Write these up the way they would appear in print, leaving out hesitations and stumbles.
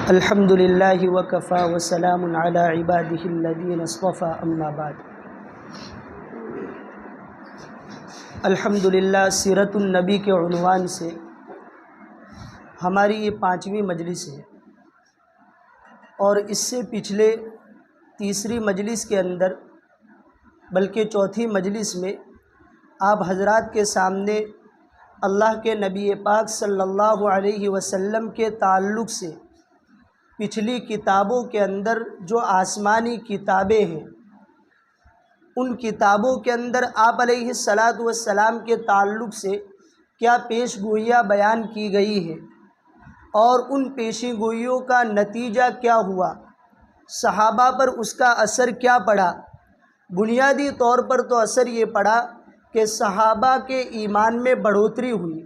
الحمد للہ وکفا وسلام علی عبادہ الذین اصطفیٰ اما بعد۔ الحمد للہ سیرت النبی کے عنوان سے ہماری یہ 5ویں مجلس ہے، اور اس سے پچھلے تیسری مجلس کے اندر بلکہ چوتھی مجلس میں آپ حضرات کے سامنے اللہ کے نبی پاک صلی اللہ علیہ وسلم کے تعلق سے پچھلی کتابوں کے اندر جو آسمانی کتابیں ہیں، ان کتابوں کے اندر آپ علیہ السلام کے تعلق سے کیا پیش گوئیاں بیان کی گئی ہے، اور ان پیشی گوئیوں کا نتیجہ کیا ہوا، صحابہ پر اس کا اثر کیا پڑا۔ بنیادی طور پر تو اثر یہ پڑا کہ صحابہ کے ایمان میں بڑھوتری ہوئی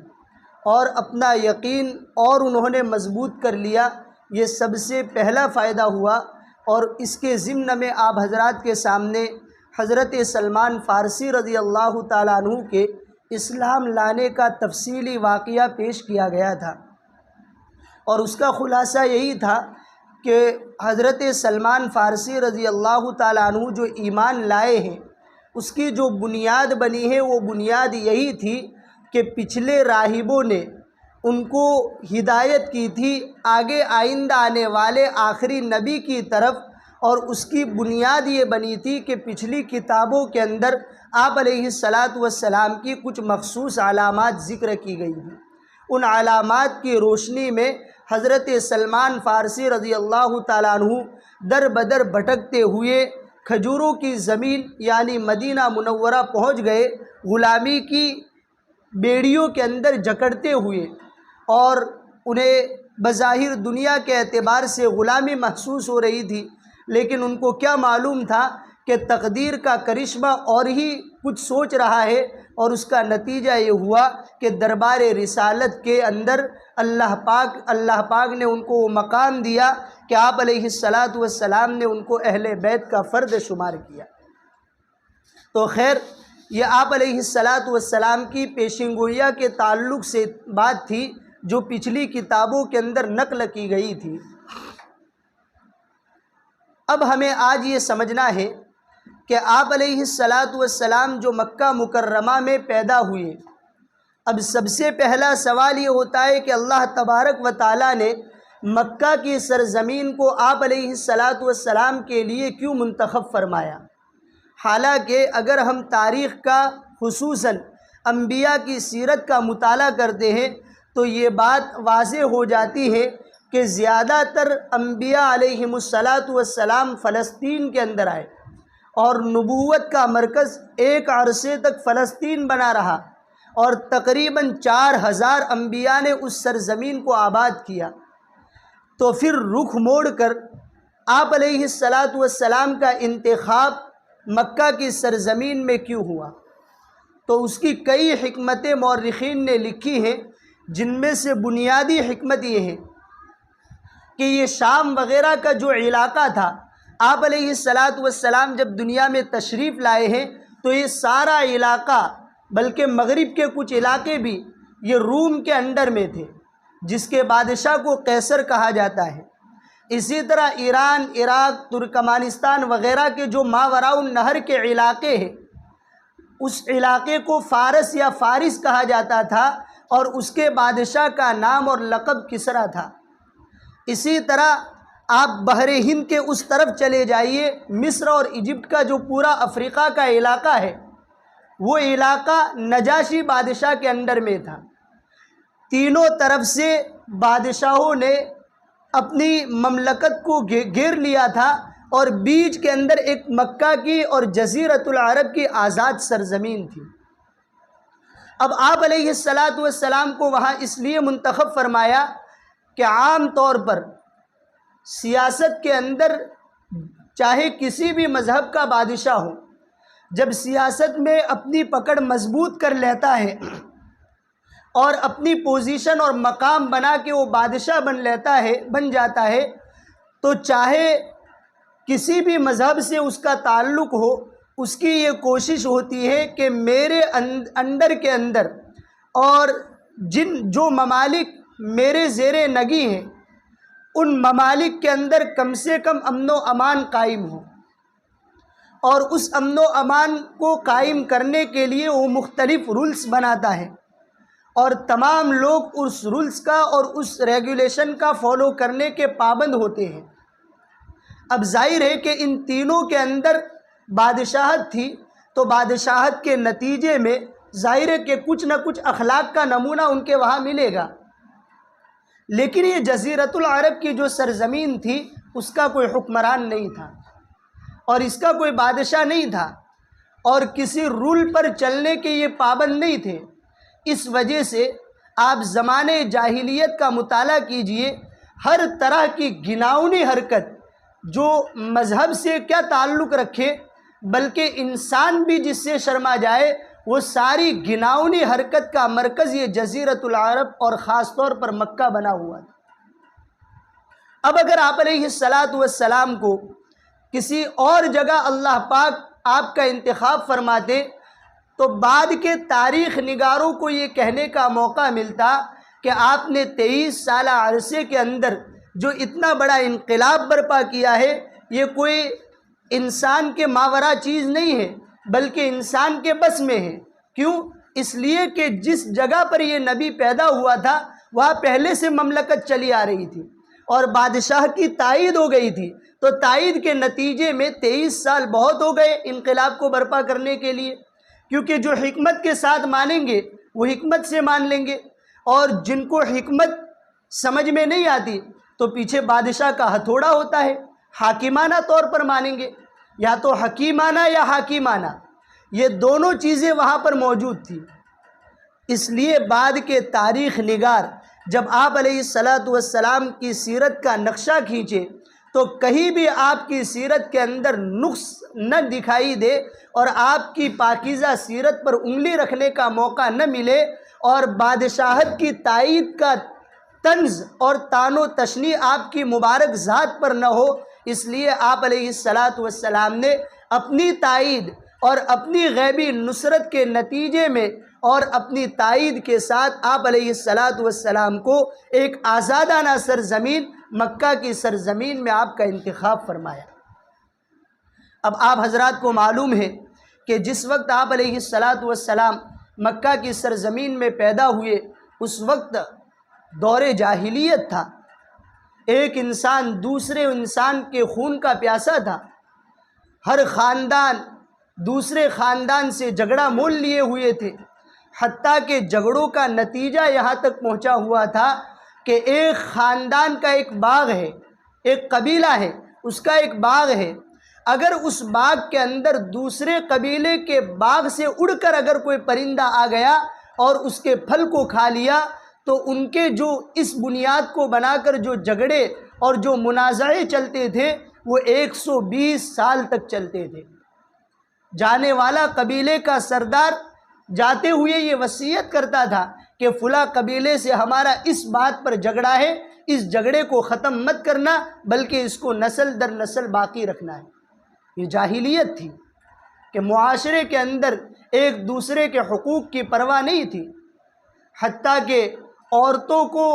اور اپنا یقین اور انہوں نے مضبوط کر لیا، یہ سب سے پہلا فائدہ ہوا۔ اور اس کے ضمن میں آپ حضرات کے سامنے حضرت سلمان فارسی رضی اللہ تعالیٰ عنہ کے اسلام لانے کا تفصیلی واقعہ پیش کیا گیا تھا، اور اس کا خلاصہ یہی تھا کہ حضرت سلمان فارسی رضی اللہ تعالیٰ عنہ جو ایمان لائے ہیں، اس کی جو بنیاد بنی ہے وہ بنیاد یہی تھی کہ پچھلے راہبوں نے ان کو ہدایت کی تھی آگے آئندہ آنے والے آخری نبی کی طرف، اور اس کی بنیاد یہ بنی تھی کہ پچھلی کتابوں کے اندر آپ علیہ السلام کی کچھ مخصوص علامات ذکر کی گئی ہیں۔ ان علامات کی روشنی میں حضرت سلمان فارسی رضی اللہ تعالیٰ عنہ در بدر بھٹکتے ہوئے کھجوروں کی زمین یعنی مدینہ منورہ پہنچ گئے، غلامی کی بیڑیوں کے اندر جکڑتے ہوئے، اور انہیں بظاہر دنیا کے اعتبار سے غلامی محسوس ہو رہی تھی، لیکن ان کو کیا معلوم تھا کہ تقدیر کا کرشمہ اور ہی کچھ سوچ رہا ہے، اور اس کا نتیجہ یہ ہوا کہ دربار رسالت کے اندر اللہ پاک نے ان کو وہ مقام دیا کہ آپ علیہ السلام نے ان کو اہل بیت کا فرد شمار کیا۔ تو خیر، یہ آپ علیہ السلام کی پیشین گوئیاں کے تعلق سے بات تھی جو پچھلی کتابوں کے اندر نقل کی گئی تھی۔ اب ہمیں آج یہ سمجھنا ہے کہ آپ علیہ السلام جو مکہ مکرمہ میں پیدا ہوئے، اب سب سے پہلا سوال یہ ہوتا ہے کہ اللہ تبارک و تعالیٰ نے مکہ کی سرزمین کو آپ علیہ السلام کے لیے کیوں منتخب فرمایا؟ حالانکہ اگر ہم تاریخ کا خصوصاً انبیاء کی سیرت کا مطالعہ کرتے ہیں تو یہ بات واضح ہو جاتی ہے کہ زیادہ تر انبیاء علیہم السلام فلسطین کے اندر آئے، اور نبوت کا مرکز ایک عرصے تک فلسطین بنا رہا، اور تقریباً 4000 انبیاء نے اس سرزمین کو آباد کیا۔ تو پھر رخ موڑ کر آپ علیہ السلام کا انتخاب مکہ کی سرزمین میں کیوں ہوا؟ تو اس کی کئی حکمتیں مورخین نے لکھی ہیں، جن میں سے بنیادی حکمت یہ ہے کہ یہ شام وغیرہ کا جو علاقہ تھا، آپ علیہ السلام جب دنیا میں تشریف لائے ہیں تو یہ سارا علاقہ، بلکہ مغرب کے کچھ علاقے بھی یہ روم کے انڈر میں تھے، جس کے بادشاہ کو قیصر کہا جاتا ہے۔ اسی طرح ایران، عراق، ترکمانستان وغیرہ کے جو ماوراء النہر کے علاقے ہیں، اس علاقے کو فارس یا فارس کہا جاتا تھا، اور اس کے بادشاہ کا نام اور لقب کسریٰ تھا۔ اسی طرح آپ بحر ہند کے اس طرف چلے جائیے، مصر اور ایجپٹ کا جو پورا افریقہ کا علاقہ ہے، وہ علاقہ نجاشی بادشاہ کے انڈر میں تھا۔ تینوں طرف سے بادشاہوں نے اپنی مملکت کو گھیر لیا تھا، اور بیچ کے اندر ایک مکہ کی اور جزیرۃ العرب کی آزاد سرزمین تھی۔ اب آپ علیہ السلام کو وہاں اس لیے منتخب فرمایا کہ عام طور پر سیاست کے اندر چاہے کسی بھی مذہب کا بادشاہ ہو، جب سیاست میں اپنی پکڑ مضبوط کر لیتا ہے اور اپنی پوزیشن اور مقام بنا کے وہ بادشاہ بن جاتا ہے، تو چاہے کسی بھی مذہب سے اس کا تعلق ہو، اس کی یہ کوشش ہوتی ہے کہ میرے انڈر کے اندر اور جو ممالک میرے زیر نگی ہیں، ان ممالک کے اندر کم سے کم امن و امان قائم ہو، اور اس امن و امان کو قائم کرنے کے لیے وہ مختلف رولز بناتا ہے، اور تمام لوگ اس رولز کا اور اس ریگولیشن کا فالو کرنے کے پابند ہوتے ہیں۔ اب ظاہر ہے کہ ان تینوں کے اندر بادشاہت تھی، تو بادشاہت کے نتیجے میں ظاہر ہے کہ کچھ نہ کچھ اخلاق کا نمونہ ان کے وہاں ملے گا، لیکن یہ جزیرۃ العرب کی جو سرزمین تھی اس کا کوئی حکمران نہیں تھا، اور اس کا کوئی بادشاہ نہیں تھا، اور کسی رول پر چلنے کے یہ پابند نہیں تھے۔ اس وجہ سے آپ زمانے جاہلیت کا مطالعہ کیجئے، ہر طرح کی گھناؤنی حرکت جو مذہب سے کیا تعلق رکھے، بلکہ انسان بھی جس سے شرما جائے، وہ ساری گھناؤنی حرکت کا مرکز یہ جزیرۃ العرب اور خاص طور پر مکہ بنا ہوا تھا۔ اب اگر آپ علیہ السلام کو کسی اور جگہ اللہ پاک آپ کا انتخاب فرماتے تو بعد کے تاریخ نگاروں کو یہ کہنے کا موقع ملتا کہ آپ نے 23 سالہ عرصے کے اندر جو اتنا بڑا انقلاب برپا کیا ہے، یہ کوئی انسان کے ماورا چیز نہیں ہے، بلکہ انسان کے بس میں ہے۔ کیوں؟ اس لیے کہ جس جگہ پر یہ نبی پیدا ہوا تھا وہاں پہلے سے مملکت چلی آ رہی تھی، اور بادشاہ کی تائید ہو گئی تھی، تو تائید کے نتیجے میں 23 سال بہت ہو گئے انقلاب کو برپا کرنے کے لیے، کیونکہ جو حکمت کے ساتھ مانیں گے وہ حکمت سے مان لیں گے، اور جن کو حکمت سمجھ میں نہیں آتی تو پیچھے بادشاہ کا ہتھوڑا ہوتا ہے، حاکمانہ طور پر مانیں گے، یا تو حکیمانہ یا حاکمانہ، یہ دونوں چیزیں وہاں پر موجود تھی۔ اس لیے بعد کے تاریخ نگار جب آپ علیہ السلام کی سیرت کا نقشہ کھینچے تو کہیں بھی آپ کی سیرت کے اندر نقص نہ دکھائی دے، اور آپ کی پاکیزہ سیرت پر انگلی رکھنے کا موقع نہ ملے، اور بادشاہت کی تائید کا طنز اور تان و تشنیع آپ کی مبارک ذات پر نہ ہو۔ اس لیے آپ علیہ السلام نے اپنی تائید اور اپنی غیبی نصرت کے نتیجے میں اور اپنی تائید کے ساتھ آپ علیہ السلام کو ایک آزادانہ سرزمین مکہ کی سرزمین میں آپ کا انتخاب فرمایا۔ اب آپ حضرات کو معلوم ہے کہ جس وقت آپ علیہ السلام مکہ کی سرزمین میں پیدا ہوئے، اس وقت دور جاہلیت تھا، ایک انسان دوسرے انسان کے خون کا پیاسا تھا، ہر خاندان دوسرے خاندان سے جھگڑا مول لیے ہوئے تھے، حتیٰ کہ جھگڑوں کا نتیجہ یہاں تک پہنچا ہوا تھا کہ ایک خاندان کا ایک باغ ہے، ایک قبیلہ ہے، اس کا ایک باغ ہے، اگر اس باغ کے اندر دوسرے قبیلے کے باغ سے اڑ کر اگر کوئی پرندہ آ گیا اور اس کے پھل کو کھا لیا تو ان کے جو اس بنیاد کو بنا کر جو جھگڑے اور جو منازعے چلتے تھے وہ 120 سال تک چلتے تھے۔ جانے والا قبیلے کا سردار جاتے ہوئے یہ وصیت کرتا تھا کہ فلاں قبیلے سے ہمارا اس بات پر جھگڑا ہے، اس جھگڑے کو ختم مت کرنا بلکہ اس کو نسل در نسل باقی رکھنا ہے۔ یہ جاہلیت تھی کہ معاشرے کے اندر ایک دوسرے کے حقوق کی پرواہ نہیں تھی، حتیٰ کہ عورتوں کو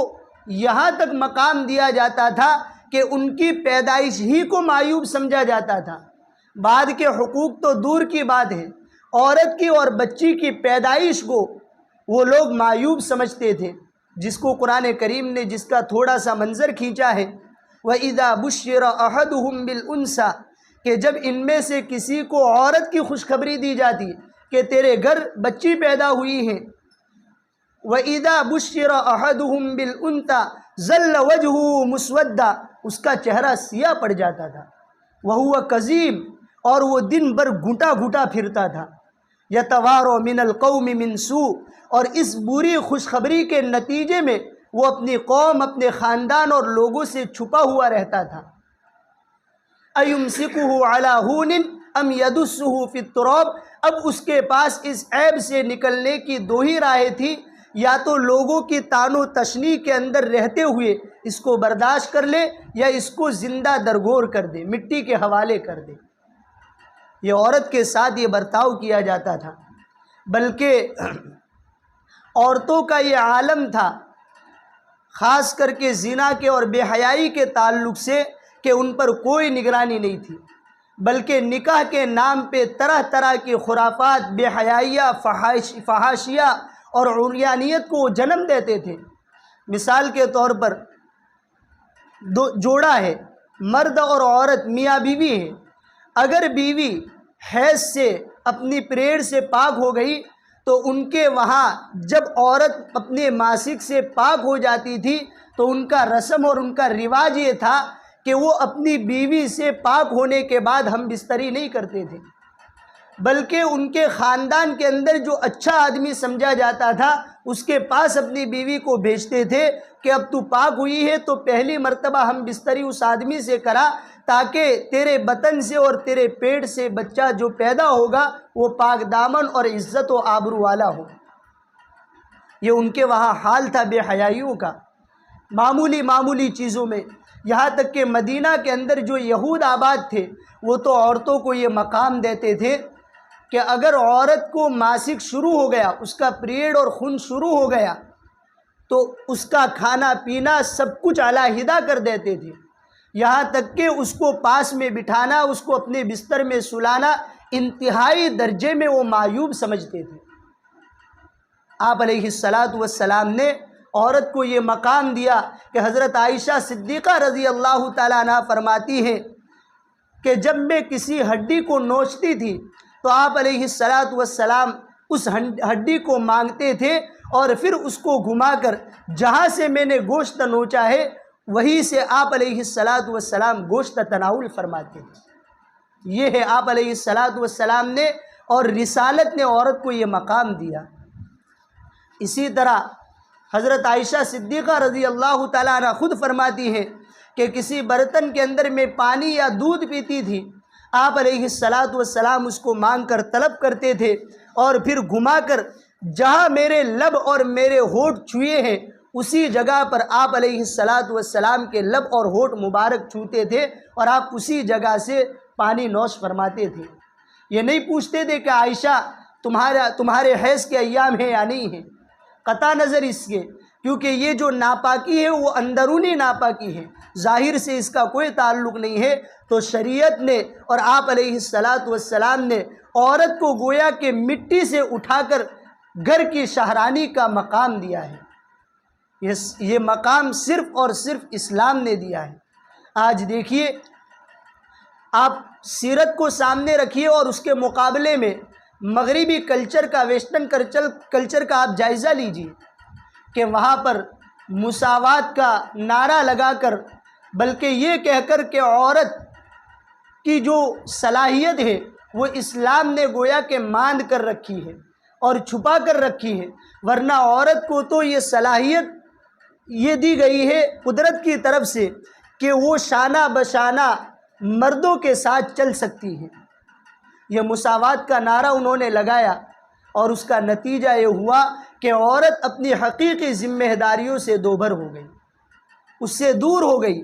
یہاں تک مقام دیا جاتا تھا کہ ان کی پیدائش ہی کو معیوب سمجھا جاتا تھا۔ بعد کے حقوق تو دور کی بات ہے، عورت کی اور بچی کی پیدائش کو وہ لوگ معیوب سمجھتے تھے، جس کو قرآن کریم نے جس کا تھوڑا سا منظر کھینچا ہے، وَإِذَا بُشِّرَ أَحَدُهُمْ بِالْأُنثَىٰ، کہ جب ان میں سے کسی کو عورت کی خوشخبری دی جاتی کہ تیرے گھر بچی پیدا ہوئی ہے، وَإِذَا بُشِّرَ أَحَدُهُمْ بِالْأُنثَىٰ ظَلَّ وَجْهُهُ مُسْوَدًّا، اس کا چہرہ سیاہ پڑ جاتا تھا، وَهُوَ كَظِيمٌ، اور وہ دن بھر گھٹا گھٹا پھرتا تھا، يَتَوَارَىٰ مِنَ الْقَوْمِ مِنْ سُوءٍ، اور اس بری خوشخبری کے نتیجے میں وہ اپنی قوم، اپنے خاندان اور لوگوں سے چھپا ہوا رہتا تھا۔ أَيُمْسِكُهُ عَلَىٰ هُونٍ أَمْ يَدُسُّهُ فِي التُّرَابِ، اب اس کے پاس اس عیب سے نکلنے کی دو ہی راہیں تھی، یا تو لوگوں کی تان و تشنیع کے اندر رہتے ہوئے اس کو برداشت کر لے، یا اس کو زندہ درگور کر دے، مٹی کے حوالے کر دے۔ یہ عورت کے ساتھ یہ برتاؤ کیا جاتا تھا، بلکہ عورتوں کا یہ عالم تھا خاص کر کے زنا کے اور بے حیائی کے تعلق سے کہ ان پر کوئی نگرانی نہیں تھی، بلکہ نکاح کے نام پہ طرح طرح کی خرافات، بے حیائیہ، فحاشیہ اور عریانیت کو جنم دیتے تھے۔ مثال کے طور پر جوڑا ہے، مرد اور عورت میاں بیوی ہیں، اگر بیوی حیض سے اپنی پیریڈ سے پاک ہو گئی تو ان کے وہاں جب عورت اپنے ماسک سے پاک ہو جاتی تھی تو ان کا رسم اور ان کا رواج یہ تھا کہ وہ اپنی بیوی سے پاک ہونے کے بعد ہم بستری نہیں کرتے تھے، بلکہ ان کے خاندان کے اندر جو اچھا آدمی سمجھا جاتا تھا اس کے پاس اپنی بیوی کو بھیجتے تھے کہ اب تو پاک ہوئی ہے تو پہلی مرتبہ ہم بستری اس آدمی سے کرا تاکہ تیرے بطن سے اور تیرے پیٹ سے بچہ جو پیدا ہوگا وہ پاک دامن اور عزت و آبرو والا ہو۔ یہ ان کے وہاں حال تھا بے حیائیوں کا، معمولی چیزوں میں، یہاں تک کہ مدینہ کے اندر جو یہود آباد تھے وہ تو عورتوں کو یہ مقام دیتے تھے کہ اگر عورت کو ماسک شروع ہو گیا، اس کا پیریڈ اور خون شروع ہو گیا تو اس کا کھانا پینا سب کچھ علیحدہ کر دیتے تھے، یہاں تک کہ اس کو پاس میں بٹھانا، اس کو اپنے بستر میں سلانا انتہائی درجے میں وہ معیوب سمجھتے تھے۔ آپ علیہ السلام نے عورت کو یہ مقام دیا کہ حضرت عائشہ صدیقہ رضی اللہ تعالیٰ عنہ فرماتی ہیں کہ جب میں کسی ہڈی کو نوچتی تھی تو آپ علیہ السلام اس ہڈی کو مانگتے تھے اور پھر اس کو گھما کر جہاں سے میں نے گوشت نوچا ہے وہیں سے آپ علیہ السلام گوشت تناول فرماتے تھے۔ یہ ہے آپ علیہ السلام نے اور رسالت نے عورت کو یہ مقام دیا۔ اسی طرح حضرت عائشہ صدیقہ رضی اللہ تعالیٰ عنہ خود فرماتی ہیں کہ کسی برتن کے اندر میں پانی یا دودھ پیتی تھی، آپ علیہ السلام اس کو مانگ کر طلب کرتے تھے اور پھر گھما کر جہاں میرے لب اور میرے ہونٹ چھوئے ہیں اسی جگہ پر آپ علیہ السلام کے لب اور ہونٹ مبارک چھوتے تھے اور آپ اسی جگہ سے پانی نوش فرماتے تھے۔ یہ نہیں پوچھتے تھے کہ عائشہ تمہارے حیض کے ایام ہیں یا نہیں ہیں، قطع نظر اس کے، کیونکہ یہ جو ناپاکی ہے وہ اندرونی ناپاکی ہے، ظاہر سے اس کا کوئی تعلق نہیں ہے۔ تو شریعت نے اور آپ علیہ السلام نے عورت کو گویا کہ مٹی سے اٹھا کر گھر کی شاہرانی کا مقام دیا ہے۔ یہ مقام صرف اور صرف اسلام نے دیا ہے۔ آج دیکھیے، آپ سیرت کو سامنے رکھیے اور اس کے مقابلے میں مغربی کلچر کا، ویسٹرن کلچر کا آپ جائزہ لیجیے کہ وہاں پر مساوات کا نعرہ لگا کر، بلکہ یہ کہہ کر کہ عورت کی جو صلاحیت ہے وہ اسلام نے گویا کہ ماند کر رکھی ہے اور چھپا کر رکھی ہے، ورنہ عورت کو تو یہ صلاحیت یہ دی گئی ہے قدرت کی طرف سے کہ وہ شانہ بشانہ مردوں کے ساتھ چل سکتی ہے۔ یہ مساوات کا نعرہ انہوں نے لگایا اور اس کا نتیجہ یہ ہوا کہ عورت اپنی حقیقی ذمہ داریوں سے دوبھر ہو گئی، اس سے دور ہو گئی۔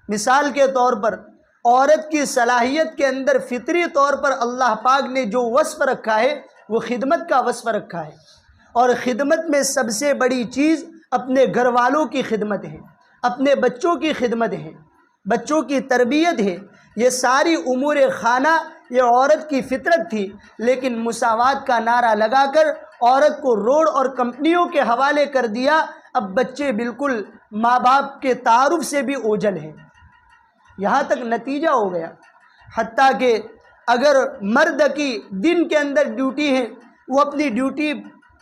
مثال کے طور پر عورت کی صلاحیت کے اندر فطری طور پر اللہ پاک نے جو وصف رکھا ہے وہ خدمت کا وصف رکھا ہے، اور خدمت میں سب سے بڑی چیز اپنے گھر والوں کی خدمت ہے، اپنے بچوں کی خدمت ہے، بچوں کی تربیت ہے۔ یہ ساری امور خانہ یہ عورت کی فطرت تھی، لیکن مساوات کا نعرہ لگا کر عورت کو روڈ اور کمپنیوں کے حوالے کر دیا۔ اب بچے بالکل ماں باپ کے تعارف سے بھی اوجھل ہیں، یہاں تک نتیجہ ہو گیا۔ حتیٰ کہ اگر مرد کی دن کے اندر ڈیوٹی ہے، وہ اپنی ڈیوٹی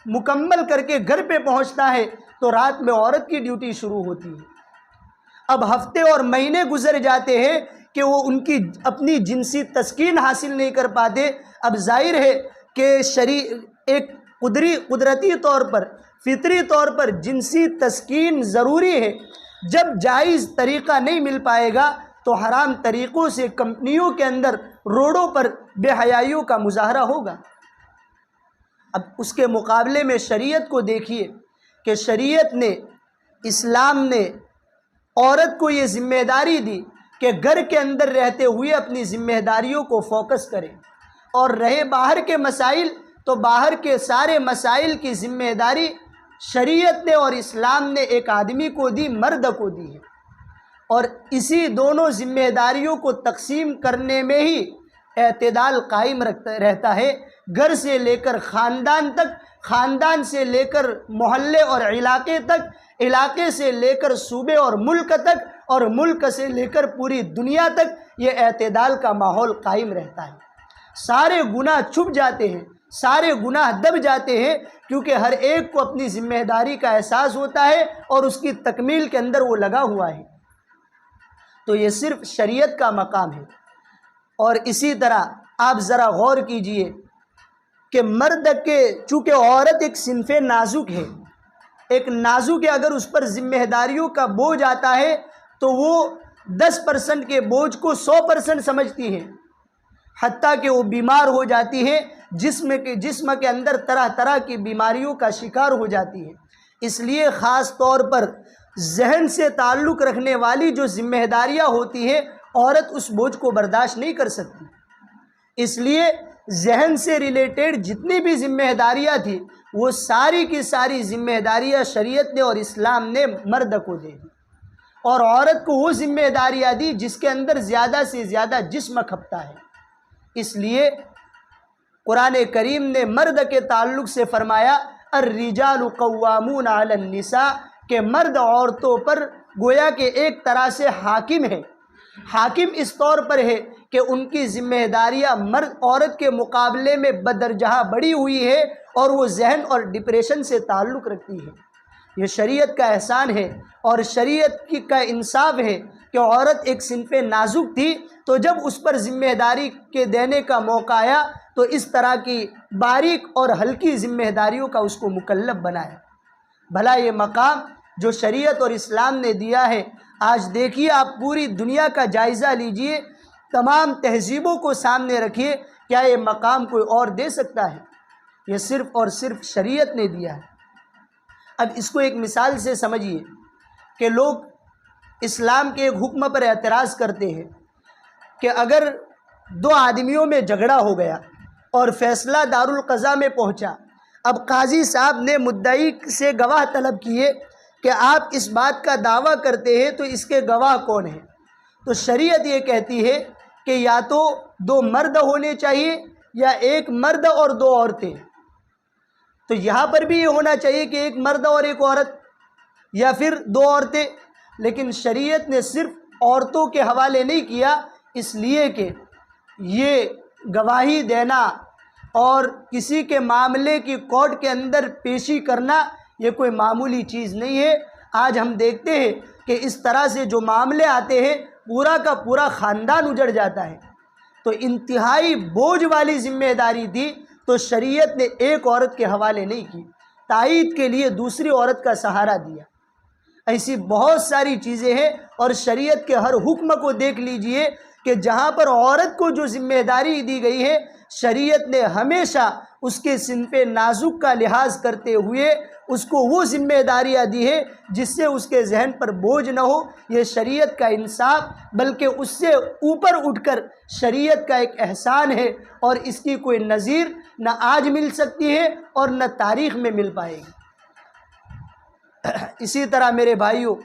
مکمل کر کے گھر پہ پہنچتا ہے تو رات میں عورت کی ڈیوٹی شروع ہوتی ہے۔ اب ہفتے اور مہینے گزر جاتے ہیں کہ وہ ان کی اپنی جنسی تسکین حاصل نہیں کر پاتے۔ اب ظاہر ہے کہ ایک قدرتی طور پر، فطری طور پر جنسی تسکین ضروری ہے۔ جب جائز طریقہ نہیں مل پائے گا تو حرام طریقوں سے کمپنیوں کے اندر، روڈوں پر بے حیائیوں کا مظاہرہ ہوگا۔ اب اس کے مقابلے میں شریعت کو دیکھیے کہ شریعت نے، اسلام نے عورت کو یہ ذمہ داری دی کہ گھر کے اندر رہتے ہوئے اپنی ذمہ داریوں کو فوکس کرے، اور رہے باہر کے مسائل تو باہر کے سارے مسائل کی ذمہ داری شریعت نے اور اسلام نے ایک آدمی کو دی، مرد کو دی ہے، اور اسی دونوں ذمہ داریوں کو تقسیم کرنے میں ہی اعتدال قائم رہتا ہے، گھر سے لے کر خاندان تک، خاندان سے لے کر محلے اور علاقے تک، علاقے سے لے کر صوبے اور ملک تک، اور ملک سے لے کر پوری دنیا تک یہ اعتدال کا ماحول قائم رہتا ہے۔ سارے گناہ چھپ جاتے ہیں، سارے گناہ دب جاتے ہیں، کیونکہ ہر ایک کو اپنی ذمہ داری کا احساس ہوتا ہے اور اس کی تکمیل کے اندر وہ لگا ہوا ہے۔ تو یہ صرف شریعت کا مقام ہے۔ اور اسی طرح آپ ذرا غور کیجئے کہ مرد کے، چونکہ عورت ایک صنف نازک ہے، ایک نازک ہے، اگر اس پر ذمہ داریوں کا بوجھ آتا ہے تو وہ 10% کے بوجھ کو 100% سمجھتی ہے، حتیٰ کہ وہ بیمار ہو جاتی ہے، جسم کے اندر طرح طرح کی بیماریوں کا شکار ہو جاتی ہے۔ اس لیے خاص طور پر ذہن سے تعلق رکھنے والی جو ذمہ داریاں ہوتی ہیں، عورت اس بوجھ کو برداشت نہیں کر سکتی۔ اس لیے ذہن سے ریلیٹڈ جتنی بھی ذمہ داریاں تھیں، وہ ساری کی ساری ذمہ داریاں شریعت نے اور اسلام نے مرد کو دے دی، اور عورت کو وہ ذمہ داریاں دی جس کے اندر زیادہ سے زیادہ جسم کھپتا ہے۔ اس لیے قرآن کریم نے مرد کے تعلق سے فرمایا الرجال قوامون علی النساء، کہ مرد عورتوں پر گویا کہ ایک طرح سے حاکم ہے۔ حاکم اس طور پر ہے کہ ان کی ذمہ داریاں مرد عورت کے مقابلے میں بدرجہ بڑھی ہوئی ہے، اور وہ ذہن اور ڈپریشن سے تعلق رکھتی ہے۔ یہ شریعت کا احسان ہے اور شریعت کا انصاف ہے کہ عورت ایک صنف نازک تھی، تو جب اس پر ذمہ داری کے دینے کا موقع آیا تو اس طرح کی باریک اور ہلکی ذمہ داریوں کا اس کو مکلف بنایا۔ بھلا یہ مقام جو شریعت اور اسلام نے دیا ہے، آج دیکھیے، آپ پوری دنیا کا جائزہ لیجئے، تمام تہذیبوں کو سامنے رکھیے، کیا یہ مقام کوئی اور دے سکتا ہے؟ یہ صرف اور صرف شریعت نے دیا ہے۔ اب اس کو ایک مثال سے سمجھیے کہ لوگ اسلام کے ایک حکم پر اعتراض کرتے ہیں کہ اگر دو آدمیوں میں جھگڑا ہو گیا اور فیصلہ دارالقضاء میں پہنچا، اب قاضی صاحب نے مدعی سے گواہ طلب کیے کہ آپ اس بات کا دعویٰ کرتے ہیں تو اس کے گواہ کون ہیں؟ تو شریعت یہ کہتی ہے کہ یا تو دو مرد ہونے چاہیے یا ایک مرد اور دو عورتیں۔ تو یہاں پر بھی یہ ہونا چاہیے کہ ایک مرد اور ایک عورت، یا پھر دو عورتیں، لیکن شریعت نے صرف عورتوں کے حوالے نہیں کیا، اس لیے کہ یہ گواہی دینا اور کسی کے معاملے کی کورٹ کے اندر پیشی کرنا یہ کوئی معمولی چیز نہیں ہے۔ آج ہم دیکھتے ہیں کہ اس طرح سے جو معاملے آتے ہیں، پورا کا پورا خاندان اجڑ جاتا ہے۔ تو انتہائی بوجھ والی ذمہ داری تھی، تو شریعت نے ایک عورت کے حوالے نہیں کی، تائید کے لیے دوسری عورت کا سہارا دیا۔ ایسی بہت ساری چیزیں ہیں، اور شریعت کے ہر حکم کو دیکھ لیجئے کہ جہاں پر عورت کو جو ذمہ داری دی گئی ہے، شریعت نے ہمیشہ اس کے صنف نازک کا لحاظ کرتے ہوئے اس کو وہ ذمہ داریاں دی ہے جس سے اس کے ذہن پر بوجھ نہ ہو۔ یہ شریعت کا انصاف، بلکہ اس سے اوپر اٹھ کر شریعت کا ایک احسان ہے، اور اس کی کوئی نظیر نہ آج مل سکتی ہے اور نہ تاریخ میں مل پائے گی۔ اسی طرح میرے بھائیوں،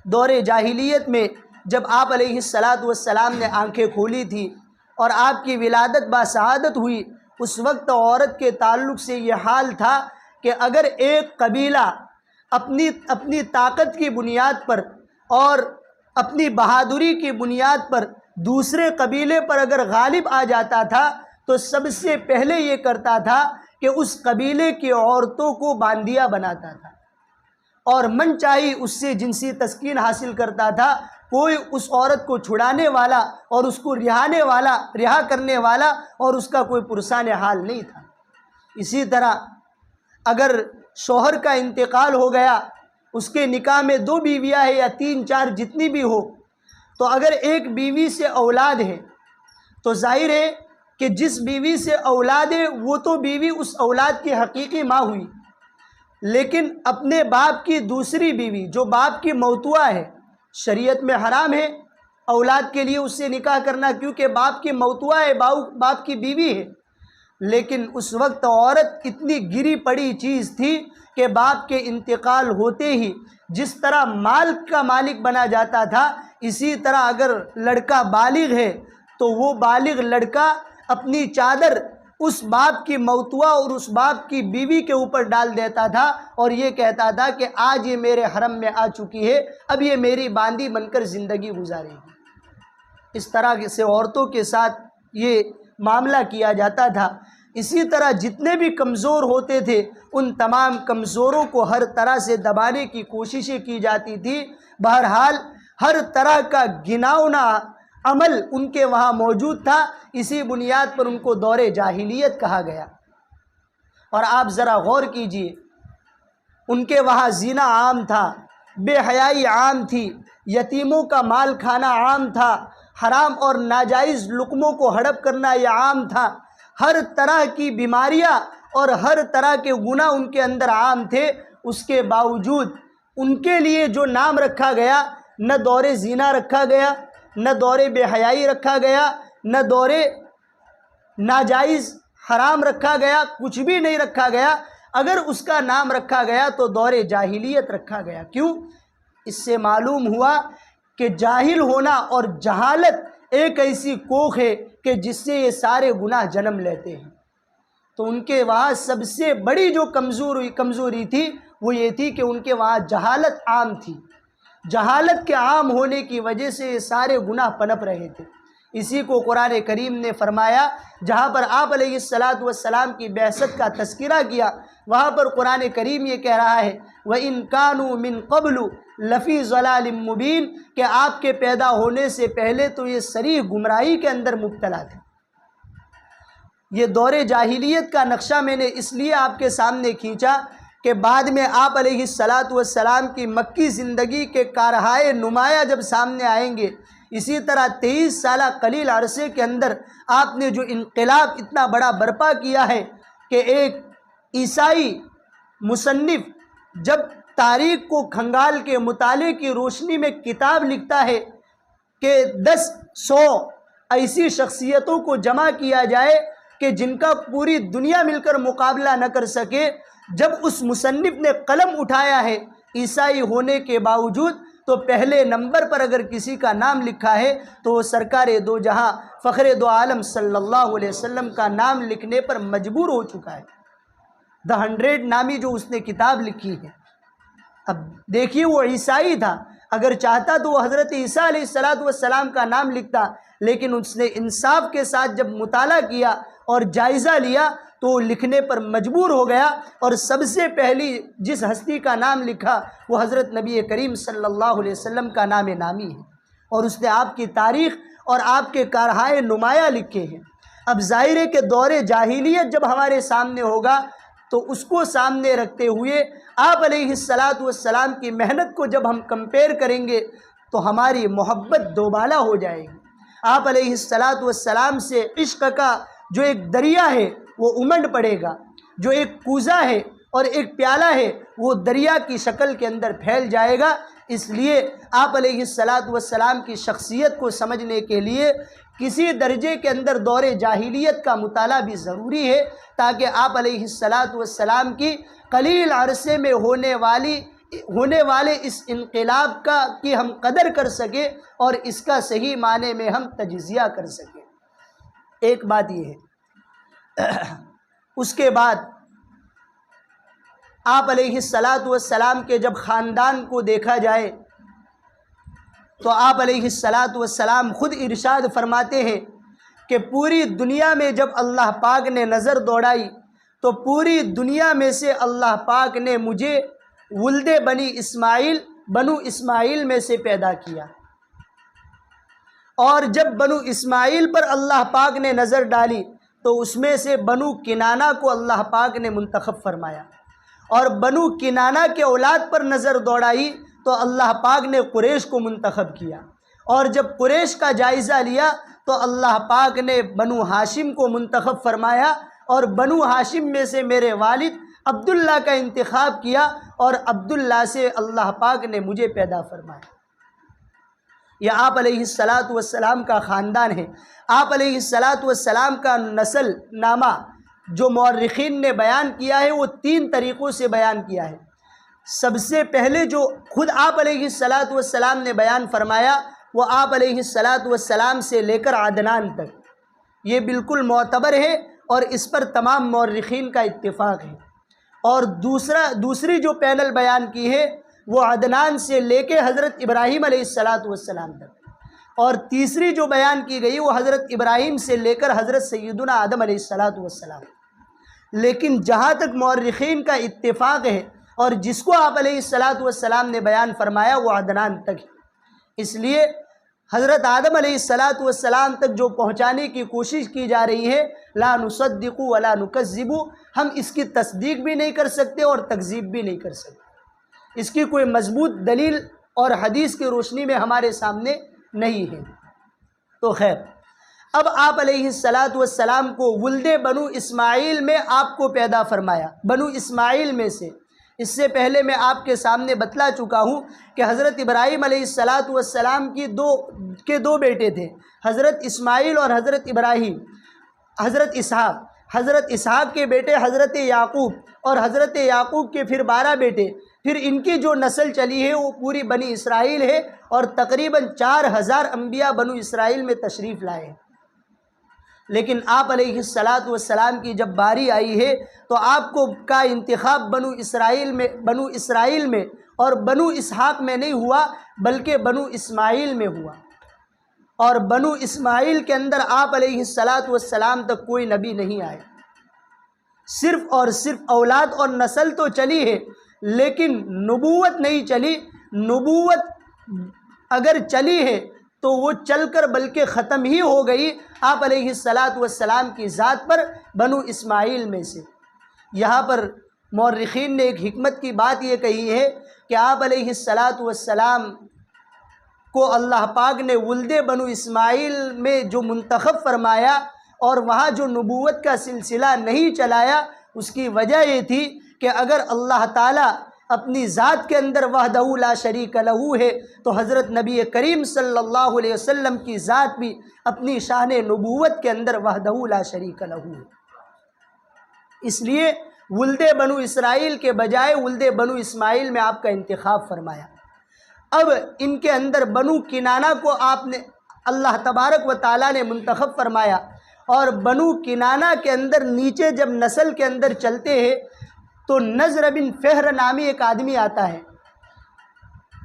دور جاہلیت میں جب آپ علیہ السلام نے آنکھیں کھولی تھی اور آپ کی ولادت باسعادت ہوئی، اس وقت عورت کے تعلق سے یہ حال تھا کہ اگر ایک قبیلہ اپنی طاقت کی بنیاد پر اور اپنی بہادری کی بنیاد پر دوسرے قبیلے پر اگر غالب آ جاتا تھا، تو سب سے پہلے یہ کرتا تھا کہ اس قبیلے کی عورتوں کو باندیا بناتا تھا، اور من چاہی اس سے جنسی تسکین حاصل کرتا تھا۔ کوئی اس عورت کو چھڑانے والا اور اس کو رہا کرنے والا اور اس کا کوئی پرسان حال نہیں تھا۔ اسی طرح اگر شوہر کا انتقال ہو گیا، اس کے نکاح میں 2 بیویاں ہیں یا 3 4 جتنی بھی ہو، تو اگر ایک بیوی سے اولاد ہے تو ظاہر ہے کہ جس بیوی سے اولاد ہے وہ تو بیوی اس اولاد کی حقیقی ماں ہوئی، لیکن اپنے باپ کی دوسری بیوی جو باپ کی موتوا ہے، شریعت میں حرام ہے اولاد کے لیے اس سے نکاح کرنا، کیونکہ باپ کی موتوا ہے، باپ کی بیوی ہے۔ لیکن اس وقت عورت اتنی گری پڑی چیز تھی کہ باپ کے انتقال ہوتے ہی جس طرح مال کا مالک بنا جاتا تھا، اسی طرح اگر لڑکا بالغ ہے تو وہ بالغ لڑکا اپنی چادر اس باپ کی موتوا اور اس باپ کی بیوی کے اوپر ڈال دیتا تھا اور یہ کہتا تھا کہ آج یہ میرے حرم میں آ چکی ہے، اب یہ میری باندی بن کر زندگی گزارے گی۔ اس طرح سے عورتوں کے ساتھ یہ معاملہ کیا جاتا تھا۔ اسی طرح جتنے بھی کمزور ہوتے تھے ان تمام کمزوروں کو ہر طرح سے دبانے کی کوششیں کی جاتی تھی۔ بہرحال ہر طرح کا گھناؤنا عمل ان کے وہاں موجود تھا، اسی بنیاد پر ان کو دور جاہلیت کہا گیا۔ اور آپ ذرا غور کیجئے، ان کے وہاں زنا عام تھا، بے حیائی عام تھی، یتیموں کا مال کھانا عام تھا، حرام اور ناجائز لقموں کو ہڑپ کرنا یہ عام تھا، ہر طرح کی بیماریاں اور ہر طرح کے گناہ ان کے اندر عام تھے۔ اس کے باوجود ان کے لیے جو نام رکھا گیا، نہ دور زنا رکھا گیا، نہ دور بے حیائی رکھا گیا، نہ دور ناجائز حرام رکھا گیا، کچھ بھی نہیں رکھا گیا۔ اگر اس کا نام رکھا گیا تو دور جاہلیت رکھا گیا۔ کیوں؟ اس سے معلوم ہوا کہ جاہل ہونا اور جہالت ایک ایسی کوکھ ہے کہ جس سے یہ سارے گناہ جنم لیتے ہیں۔ تو ان کے وہاں سب سے بڑی جو کمزوری تھی وہ یہ تھی کہ ان کے وہاں جہالت عام تھی۔ جہالت کے عام ہونے کی وجہ سے یہ سارے گناہ پنپ رہے تھے۔ اسی کو قرآن کریم نے فرمایا، جہاں پر آپ علیہ السلام کی بعثت کا تذکرہ کیا، وہاں پر قرآن کریم یہ کہہ رہا ہے وَإِن كَانُوا مِن قَبْلُ لَفِي ضَلَالٍ مُبِينٍ، کہ آپ کے پیدا ہونے سے پہلے تو یہ صریح گمراہی کے اندر مبتلا تھے۔ یہ دور جاہلیت کا نقشہ میں نے اس لیے آپ کے سامنے کھینچا کہ بعد میں آپ علیہ السلام کی مکی زندگی کے کارہائے نمایاں جب سامنے آئیں گے، اسی طرح 23 سالہ قلیل عرصے کے اندر آپ نے جو انقلاب اتنا بڑا برپا کیا ہے کہ ایک عیسائی مصنف جب تاریخ کو کھنگال کے مطالعے کی روشنی میں کتاب لکھتا ہے کہ 100 ایسی شخصیتوں کو جمع کیا جائے کہ جن کا پوری دنیا مل کر مقابلہ نہ کر سکے، جب اس مصنف نے قلم اٹھایا ہے عیسائی ہونے کے باوجود، تو پہلے نمبر پر اگر کسی کا نام لکھا ہے تو وہ سرکار دو جہاں فخر دو عالم صلی اللہ علیہ وسلم کا نام لکھنے پر مجبور ہو چکا ہے۔ The 100 نامی جو اس نے کتاب لکھی ہے۔ اب دیکھیے وہ عیسائی تھا، اگر چاہتا تو وہ حضرت عیسیٰ علیہ السلام کا نام لکھتا، لیکن اس نے انصاف کے ساتھ جب مطالعہ کیا اور جائزہ لیا تو وہ لکھنے پر مجبور ہو گیا، اور سب سے پہلی جس ہستی کا نام لکھا وہ حضرت نبی کریم صلی اللہ علیہ وسلم کا نام نامی ہے، اور اس نے آپ کی تاریخ اور آپ کے کارہائے نمایاں لکھے ہیں۔ اب ظاہر ہے کہ دور جاہلیت جب ہمارے سامنے ہوگا تو اس کو سامنے رکھتے ہوئے آپ علیہ السلام کی محنت کو جب ہم کمپیئر کریں گے تو ہماری محبت دوبالا ہو جائے گی۔ آپ علیہ السلام سے عشق کا جو ایک دریا ہے وہ امنڈ پڑے گا، جو ایک کوزہ ہے اور ایک پیالہ ہے وہ دریا کی شکل کے اندر پھیل جائے گا۔ اس لیے آپ علیہ السلام کی شخصیت کو سمجھنے کے لیے کسی درجے کے اندر دور جاہلیت کا مطالعہ بھی ضروری ہے، تاکہ آپ علیہ السلام کی قلیل عرصے میں ہونے والے اس انقلاب کی ہم قدر کر سکیں اور اس کا صحیح معنی میں ہم تجزیہ کر سکیں۔ ایک بات یہ ہے۔ اس کے بعد آپ علیہ السلام کے جب خاندان کو دیکھا جائے تو آپ علیہ السلام خود ارشاد فرماتے ہیں کہ پوری دنیا میں جب اللہ پاک نے نظر دوڑائی تو پوری دنیا میں سے اللہ پاک نے مجھے ولد بنو اسماعیل میں سے پیدا کیا، اور جب بنو اسماعیل پر اللہ پاک نے نظر ڈالی تو اس میں سے بنو کنانہ کو اللہ پاک نے منتخب فرمایا، اور بنو کنانہ کے اولاد پر نظر دوڑائی تو اللہ پاک نے قریش کو منتخب کیا، اور جب قریش کا جائزہ لیا تو اللہ پاک نے بنو ہاشم کو منتخب فرمایا، اور بنو ہاشم میں سے میرے والد عبداللہ کا انتخاب کیا، اور عبداللہ سے اللہ پاک نے مجھے پیدا فرمایا۔ یہ آپ علیہ السلام کا خاندان ہے۔ آپ علیہ السلام کا نسل نامہ جو مورخین نے بیان کیا ہے وہ 3 طریقوں سے بیان کیا ہے۔ سب سے پہلے جو خود آپ علیہ الصلاۃ والسلام نے بیان فرمایا وہ آپ علیہ الصلاۃ والسلام سے لے کر عدنان تک، یہ بالکل معتبر ہے اور اس پر تمام مورخین کا اتفاق ہے۔ اور دوسری جو پینل بیان کی ہے وہ عدنان سے لے کے حضرت ابراہیم علیہ الصلاۃ والسلام تک، اور تیسری جو بیان کی گئی وہ حضرت ابراہیم سے لے کر حضرت سیدنا آدم علیہ الصلاۃ والسلام۔ لیکن جہاں تک مورخین کا اتفاق ہے اور جس کو آپ علیہ الصلاۃ والسلام نے بیان فرمایا وہ عدنان تک ہے۔ اس لیے حضرت آدم علیہ الصلاۃ والسلام تک جو پہنچانے کی کوشش کی جا رہی ہے، لا نصدق ولا نکذب، ہم اس کی تصدیق بھی نہیں کر سکتے اور تکذیب بھی نہیں کر سکتے، اس کی کوئی مضبوط دلیل اور حدیث کی روشنی میں ہمارے سامنے نہیں ہے۔ تو خیر، اب آپ علیہ الصلاۃ والسلام کو ولد بنو اسماعیل میں آپ کو پیدا فرمایا، بنو اسماعیل میں سے۔ اس سے پہلے میں آپ کے سامنے بتلا چکا ہوں کہ حضرت ابراہیم علیہ الصلاۃ والسلام کی دو بیٹے تھے، حضرت اسماعیل اور حضرت ابراہیم، حضرت اسحاق کے بیٹے حضرت یعقوب، اور حضرت یعقوب کے پھر 12 بیٹے، پھر ان کی جو نسل چلی ہے وہ پوری بنی اسرائیل ہے، اور تقریباً 4000 انبیاء بنو اسرائیل میں تشریف لائے ہیں۔ لیکن آپ علیہ الصلاۃ والسلام کی جب باری آئی ہے تو آپ کو کا انتخاب بنو اسرائیل میں اور بنو اسحاق میں نہیں ہوا، بلکہ بنو اسماعیل میں ہوا، اور بنو اسماعیل کے اندر آپ علیہ الصلاۃ والسلام تک کوئی نبی نہیں آئے، صرف اور صرف اولاد اور نسل تو چلی ہے لیکن نبوت نہیں چلی۔ نبوت اگر چلی ہے تو وہ چل کر بلکہ ختم ہی ہو گئی آپ علیہ الصلاۃ والسلام کی ذات پر بنو اسماعیل میں سے۔ یہاں پر مورخین نے ایک حکمت کی بات یہ کہی ہے کہ آپ علیہ الصلاۃ والسلام کو اللہ پاک نے ولد بنو اسماعیل میں جو منتخب فرمایا اور وہاں جو نبوت کا سلسلہ نہیں چلایا، اس کی وجہ یہ تھی کہ اگر اللہ تعالیٰ اپنی ذات کے اندر وحدہ لا شریک لہ ہے تو حضرت نبی کریم صلی اللہ علیہ وسلم کی ذات بھی اپنی شان نبوت کے اندر وحدہ لا شریک لہ ہے۔ اس لیے ولد بنو اسرائیل کے بجائے ولد بنو اسماعیل میں آپ کا انتخاب فرمایا۔ اب ان کے اندر بنو کنانہ کو آپ نے اللہ تبارک و تعالیٰ نے منتخب فرمایا، اور بنو کنانہ کے اندر نیچے جب نسل کے اندر چلتے ہیں تو نضر بن فہر نامی ایک آدمی آتا ہے،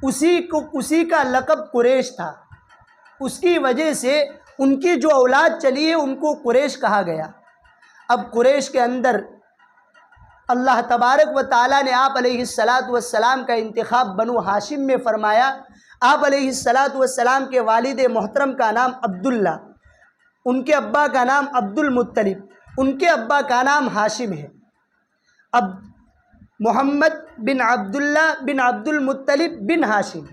اسی کا لقب قریش تھا، اس کی وجہ سے ان کی جو اولاد چلی ہے ان کو قریش کہا گیا۔ اب قریش کے اندر اللہ تبارک و تعالیٰ نے آپ علیہ الصلاۃ والسلام کا انتخاب بنو ہاشم میں فرمایا۔ آپ علیہ الصلاۃ والسلام کے والد محترم کا نام عبداللہ، ان کے ابا کا نام عبد المطلب، ان کے ابا کا نام ہاشم ہے۔ اب محمد بن عبداللہ بن عبد المطلب بن ہاشم،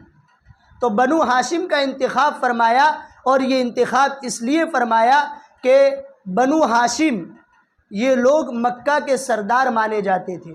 تو بنو ہاشم کا انتخاب فرمایا، اور یہ انتخاب اس لیے فرمایا کہ بنو ہاشم یہ لوگ مکہ کے سردار مانے جاتے تھے،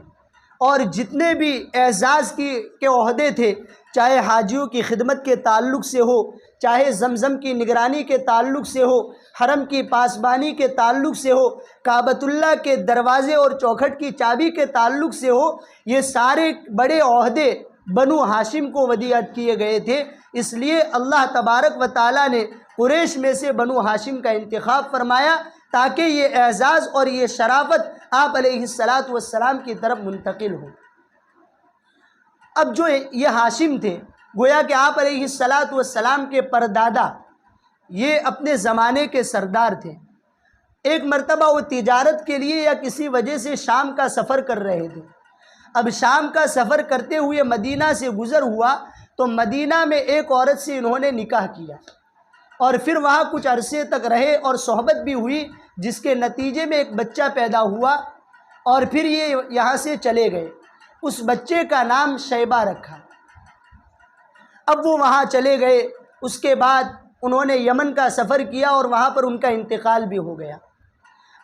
اور جتنے بھی اعزاز کے عہدے تھے، چاہے حاجیوں کی خدمت کے تعلق سے ہو، چاہے زمزم کی نگرانی کے تعلق سے ہو، حرم کی پاسبانی کے تعلق سے ہو، کعبۃ اللہ کے دروازے اور چوکھٹ کی چابی کے تعلق سے ہو، یہ سارے بڑے عہدے بنو ہاشم کو ودیعت کیے گئے تھے۔ اس لیے اللہ تبارک و تعالیٰ نے قریش میں سے بنو ہاشم کا انتخاب فرمایا تاکہ یہ اعزاز اور یہ شرافت آپ علیہ الصلاۃ والسلام کی طرف منتقل ہو۔ اب جو یہ ہاشم تھے، گویا کہ آپ علیہ الصلاۃ والسلام کے پردادا یہ اپنے زمانے کے سردار تھے۔ ایک مرتبہ وہ تجارت کے لیے یا کسی وجہ سے شام کا سفر کر رہے تھے۔ اب شام کا سفر کرتے ہوئے مدینہ سے گزر ہوا تو مدینہ میں ایک عورت سے انہوں نے نکاح کیا، اور پھر وہاں کچھ عرصے تک رہے اور صحبت بھی ہوئی، جس کے نتیجے میں ایک بچہ پیدا ہوا، اور پھر یہ یہاں سے چلے گئے۔ اس بچے کا نام شیبہ رکھا۔ اب وہ وہاں چلے گئے، اس کے بعد انہوں نے یمن کا سفر کیا اور وہاں پر ان کا انتقال بھی ہو گیا۔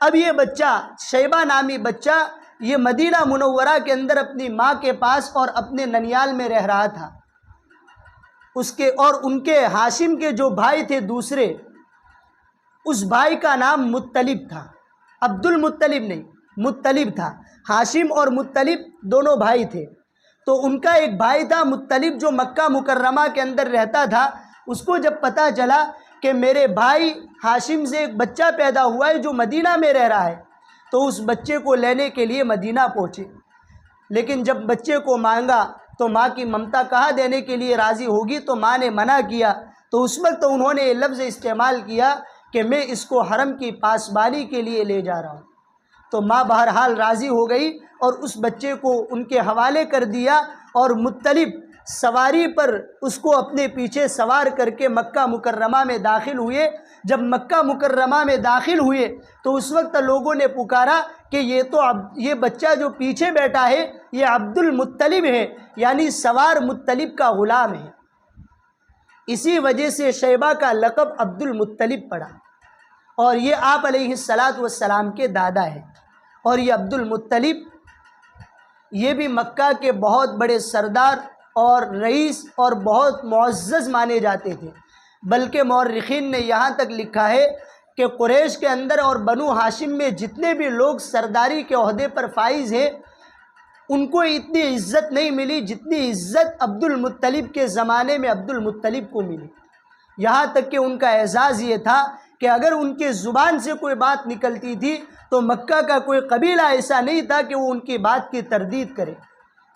اب یہ بچہ، شیبہ نامی بچہ، یہ مدینہ منورہ کے اندر اپنی ماں کے پاس اور اپنے ننیال میں رہ رہا تھا۔ اور ان کے ہاشم کے جو بھائی تھے دوسرے، اس بھائی کا نام مطلب تھا، عبد المطلب نہیں، مطلب تھا۔ ہاشم اور مطلب دونوں بھائی تھے۔ تو ان کا ایک بھائی تھا مطلب جو مکہ مکرمہ کے اندر رہتا تھا، اس کو جب پتہ چلا کہ میرے بھائی ہاشم سے ایک بچہ پیدا ہوا ہے جو مدینہ میں رہ رہا ہے، تو اس بچے کو لینے کے لیے مدینہ پہنچے۔ لیکن جب بچے کو مانگا تو ماں کی ممتا کہاں دینے کے لیے راضی ہوگی، تو ماں نے منع کیا۔ تو اس وقت انہوں نے یہ لفظ استعمال کیا کہ میں اس کو حرم کی پاسبانی کے لیے لے جا رہا ہوں۔ تو ماں بہرحال راضی ہو گئی اور اس بچے کو ان کے حوالے کر دیا، اور مطلب سواری پر اس کو اپنے پیچھے سوار کر کے مکہ مکرمہ میں داخل ہوئے۔ جب مکہ مکرمہ میں داخل ہوئے تو اس وقت لوگوں نے پکارا کہ یہ بچہ جو پیچھے بیٹھا ہے یہ عبد المطلب ہے، یعنی سوار مطلب کا غلام ہے۔ اسی وجہ سے شیبہ کا لقب عبد المطلب پڑا، اور یہ آپ علیہ السلام کے دادا ہے۔ اور یہ عبد المطلب یہ بھی مکہ کے بہت بڑے سردار اور رئیس اور بہت معزز مانے جاتے تھے، بلکہ مورخین نے یہاں تک لکھا ہے کہ قریش کے اندر اور بنو ہاشم میں جتنے بھی لوگ سرداری کے عہدے پر فائز ہیں، ان کو اتنی عزت نہیں ملی جتنی عزت عبد المطلب کے زمانے میں عبد المطلب کو ملی۔ یہاں تک کہ ان کا اعزاز یہ تھا کہ اگر ان کے زبان سے کوئی بات نکلتی تھی تو مکہ کا کوئی قبیلہ ایسا نہیں تھا کہ وہ ان کی بات کی تردید کرے۔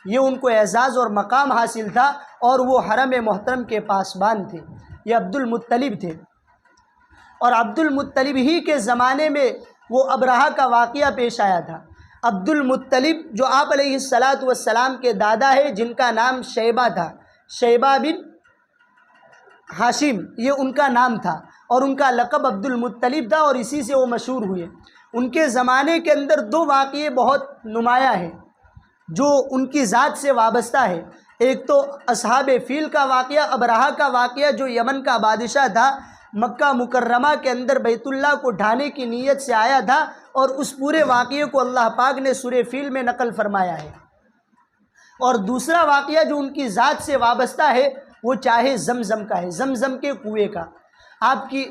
یہ ان کو اعزاز اور مقام حاصل تھا، اور وہ حرم محترم کے پاسبان تھے، یہ عبد المطلب تھے۔ اور عبد المطلب ہی کے زمانے میں وہ ابرہہ کا واقعہ پیش آیا تھا۔ عبد المطلب جو آپ علیہ السلام کے دادا ہے، جن کا نام شیبہ تھا، شیبہ بن ہاشم یہ ان کا نام تھا، اور ان کا لقب عبد المطلب تھا، اور اسی سے وہ مشہور ہوئے۔ ان کے زمانے کے اندر دو واقعے بہت نمایاں ہیں جو ان کی ذات سے وابستہ ہے۔ ایک تو اصحاب فیل کا واقعہ، ابرہہ کا واقعہ، جو یمن کا بادشاہ تھا، مکہ مکرمہ کے اندر بیت اللہ کو ڈھانے کی نیت سے آیا تھا، اور اس پورے واقعے کو اللہ پاک نے سورہ فیل میں نقل فرمایا ہے۔ اور دوسرا واقعہ جو ان کی ذات سے وابستہ ہے وہ چاہے زمزم کا ہے، زمزم کے کنویں کا۔ آپ کی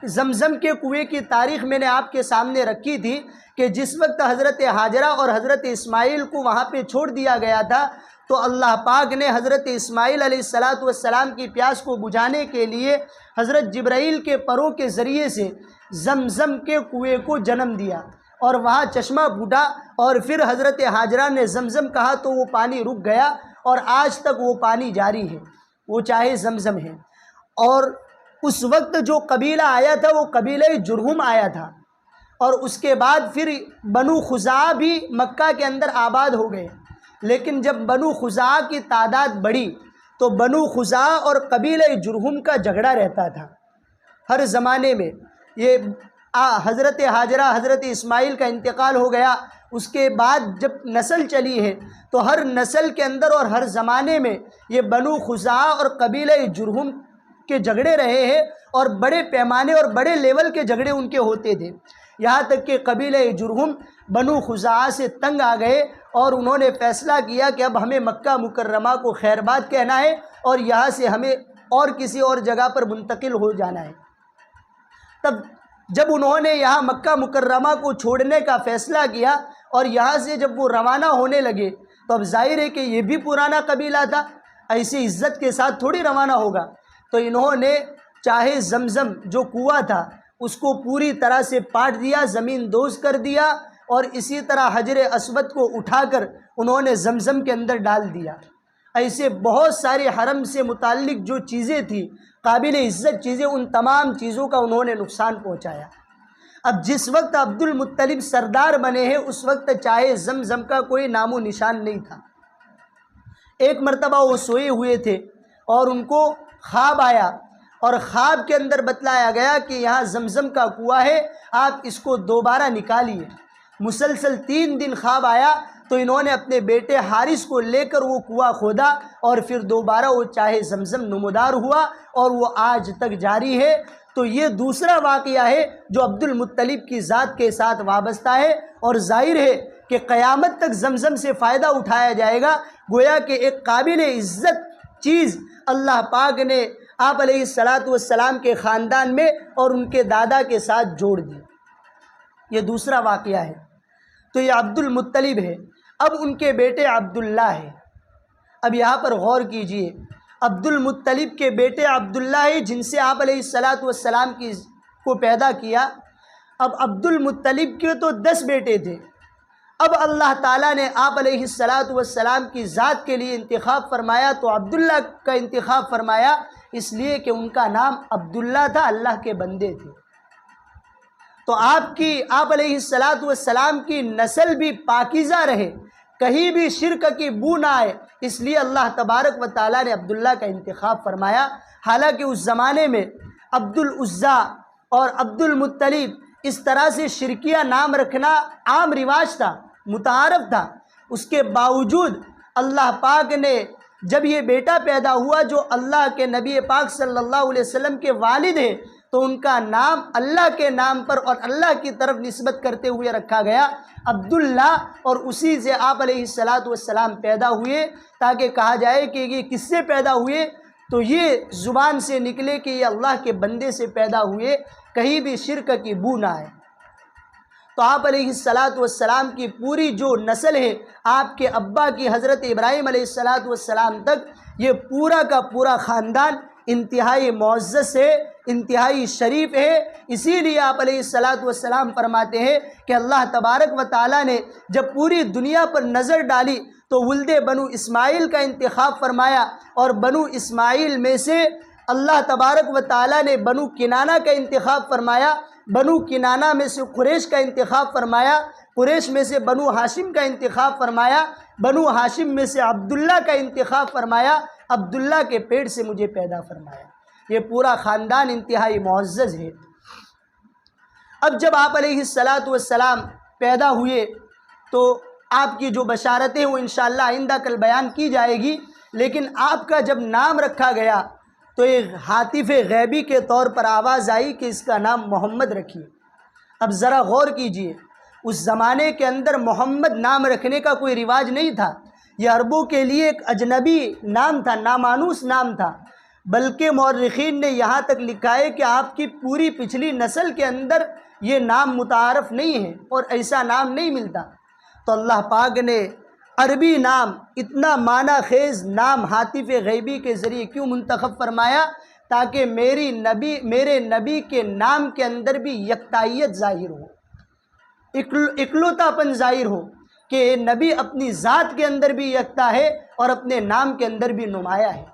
زمزم کے کنویں کی تاریخ میں نے آپ کے سامنے رکھی تھی کہ جس وقت حضرت ہاجرہ اور حضرت اسماعیل کو وہاں پہ چھوڑ دیا گیا تھا، تو اللہ پاک نے حضرت اسماعیل علیہ السلام کی پیاس کو بجھانے کے لیے حضرت جبرائیل کے پروں کے ذریعے سے زمزم کے کنویں کو جنم دیا، اور وہاں چشمہ پھوٹا، اور پھر حضرت ہاجرہ نے زمزم کہا تو وہ پانی رک گیا، اور آج تک وہ پانی جاری ہے، وہ چاہے زمزم ہے۔ اور اس وقت جو قبیلہ آیا تھا وہ قبیلہ جرہم آیا تھا، اور اس کے بعد پھر بنو خزاعہ بھی مکہ کے اندر آباد ہو گئے۔ لیکن جب بنو خزاعہ کی تعداد بڑھی تو بنو خزاعہ اور قبیلہ جرہم کا جھگڑا رہتا تھا ہر زمانے میں۔ یہ حضرت ہاجرہ حضرت اسماعیل کا انتقال ہو گیا، اس کے بعد جب نسل چلی ہے تو ہر نسل کے اندر اور ہر زمانے میں یہ بنو خزاعہ اور قبیلہ جرہم کے جھگڑے رہے ہیں، اور بڑے پیمانے اور بڑے لیول کے جھگڑے ان کے ہوتے تھے، یہاں تک کہ قبیلہ جرہم بنو خزاعہ سے تنگ آ گئے، اور انہوں نے فیصلہ کیا کہ اب ہمیں مکہ مکرمہ کو خیر باد کہنا ہے، اور یہاں سے ہمیں اور کسی اور جگہ پر منتقل ہو جانا ہے۔ تب جب انہوں نے یہاں مکہ مکرمہ کو چھوڑنے کا فیصلہ کیا اور یہاں سے جب وہ روانہ ہونے لگے، تو اب ظاہر ہے کہ یہ بھی پرانا قبیلہ تھا، ایسی عزت کے ساتھ تھوڑی روانہ ہوگا۔ تو انہوں نے چاہے زمزم جو کنواں تھا اس کو پوری طرح سے پاٹ دیا، زمین دوز کر دیا، اور اسی طرح حجر اسود کو اٹھا کر انہوں نے زمزم کے اندر ڈال دیا۔ ایسے بہت سارے حرم سے متعلق جو چیزیں تھیں، قابل عزت چیزیں، ان تمام چیزوں کا انہوں نے نقصان پہنچایا۔ اب جس وقت عبد المطلب سردار بنے ہیں اس وقت چاہے زمزم کا کوئی نام و نشان نہیں تھا۔ ایک مرتبہ وہ سوئے ہوئے تھے اور ان کو خواب آیا، اور خواب کے اندر بتلایا گیا کہ یہاں زمزم کا کنواں ہے، آپ اس کو دوبارہ نکالیے۔ مسلسل 3 دن خواب آیا تو انہوں نے اپنے بیٹے حارث کو لے کر وہ کنواں کھودا، اور پھر دوبارہ وہ چاہے زمزم نمودار ہوا، اور وہ آج تک جاری ہے۔ تو یہ دوسرا واقعہ ہے جو عبد المطلب کی ذات کے ساتھ وابستہ ہے، اور ظاہر ہے کہ قیامت تک زمزم سے فائدہ اٹھایا جائے گا، گویا کہ ایک قابل عزت چیز اللہ پاک نے آپ علیہ السلام کے خاندان میں اور ان کے دادا کے ساتھ جوڑ دی۔ یہ دوسرا واقعہ ہے۔ تو یہ عبد المطلب ہے، اب ان کے بیٹے عبداللہ ہیں۔ اب یہاں پر غور کیجئے، عبد المطلب کے بیٹے عبداللہ ہیں جن سے آپ علیہ السلام کو پیدا کیا۔ اب عبد المطلب کے تو 10 بیٹے تھے، اب اللہ تعالیٰ نے آپ علیہ السلام کی ذات کے لیے انتخاب فرمایا تو عبداللہ کا انتخاب فرمایا، اس لیے کہ ان کا نام عبداللہ تھا، اللہ کے بندے تھے۔ تو آپ علیہ السلام کی نسل بھی پاکیزہ رہے، کہیں بھی شرک کی بو نہ آئے، اس لیے اللہ تبارک و تعالیٰ نے عبداللہ کا انتخاب فرمایا۔ حالانکہ اس زمانے میں عبد العزیٰ اور عبد المطلب اس طرح سے شرکیہ نام رکھنا عام رواج تھا، متعارف تھا، اس کے باوجود اللہ پاک نے جب یہ بیٹا پیدا ہوا جو اللہ کے نبی پاک صلی اللہ علیہ وسلم کے والد ہیں، تو ان کا نام اللہ کے نام پر اور اللہ کی طرف نسبت کرتے ہوئے رکھا گیا عبداللہ، اور اسی سے آپ علیہ السلام پیدا ہوئے، تاکہ کہا جائے کہ یہ کس سے پیدا ہوئے، تو یہ زبان سے نکلے کہ یہ اللہ کے بندے سے پیدا ہوئے، کہیں بھی شرک کی بو نہ آئے۔ تو آپ علیہ السلام کی پوری جو نسل ہے، آپ کے ابا کی حضرت ابراہیم علیہ السلام تک، یہ پورا کا پورا خاندان انتہائی معزز ہے، انتہائی شریف ہے۔ اسی لیے آپ علیہ السلام فرماتے ہیں کہ اللہ تبارک و تعالیٰ نے جب پوری دنیا پر نظر ڈالی تو ولد بنو اسماعیل کا انتخاب فرمایا، اور بنو اسماعیل میں سے اللہ تبارک و تعالیٰ نے بنو کنانہ کا انتخاب فرمایا، بنو کنانہ میں سے قریش کا انتخاب فرمایا، قریش میں سے بنو ہاشم کا انتخاب فرمایا، بنو ہاشم میں سے عبداللہ کا انتخاب فرمایا، عبداللہ کے پیٹ سے مجھے پیدا فرمایا۔ یہ پورا خاندان انتہائی معزز ہے۔ اب جب آپ علیہ السلام پیدا ہوئے تو آپ کی جو بشارتیں ہیں وہ انشاءاللہ آئندہ کل بیان کی جائے گی، لیکن آپ کا جب نام رکھا گیا تو ایک ہاتف غیبی کے طور پر آواز آئی کہ اس کا نام محمد رکھیے۔ اب ذرا غور کیجئے، اس زمانے کے اندر محمد نام رکھنے کا کوئی رواج نہیں تھا، یہ عربوں کے لیے ایک اجنبی نام تھا، نامانوس نام تھا، بلکہ مورخین نے یہاں تک لکھا ہے کہ آپ کی پوری پچھلی نسل کے اندر یہ نام متعارف نہیں ہے اور ایسا نام نہیں ملتا۔ تو اللہ پاک نے عربی نام، اتنا معنی خیز نام ہاتف غیبی کے ذریعے کیوں منتخب فرمایا؟ تاکہ میرے نبی کے نام کے اندر بھی یکتائیت ظاہر ہو، اکلوتا پن ظاہر ہو، کہ نبی اپنی ذات کے اندر بھی یکتا ہے اور اپنے نام کے اندر بھی نمایاں ہے۔